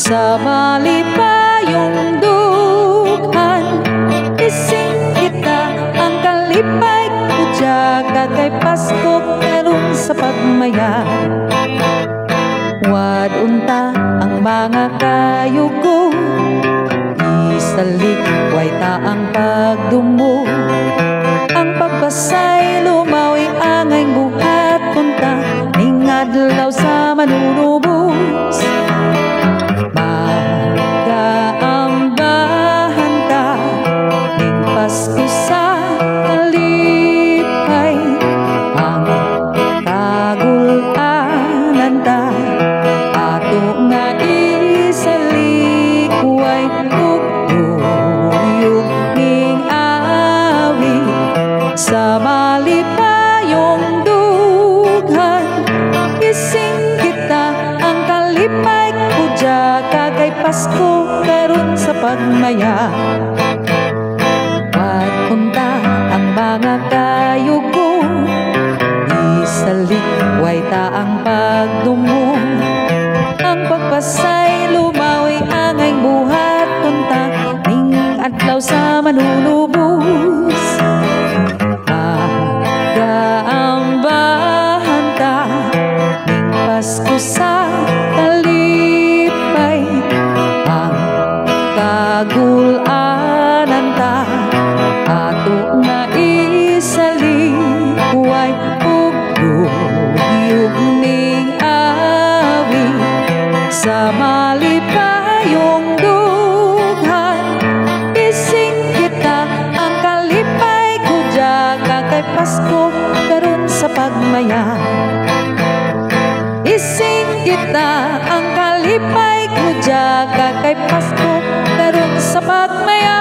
sa malipayong dughan. Ising kita ang kalipay ko jaga kay Pasko karon sa pagmaya. Wad unta ang mga kayugo, isalik way ta ang pagdumo. Ang pagbasay lumawi angay buhat punta ning adlaw sa manunubos. Magaambahan ka ning Pasko sa kalipay, ang kagulanan ta ato nga isalik way tugtuyog ning awi sa malipayong dughan. Ising kita ang kalipay ko jaga kay Pasko karon sa pagmaya. Pagpunta ang mga kayugo, isalik way ta ang pagdumo. Ang pagpasay lumawi angay buhat punta ning adlaw sa manunubos. Magaambahan ta ning Pasko sa kalipay, ang kagulanan ta ato nga isalik way tugtuyog ning awi sa malipayong dughan. Ising kita ang kalipay ko jaga kay Pasko karon sa pagmaya. Ising kita ang kalipay ko jaga kay Pasko karon sa pagmaya.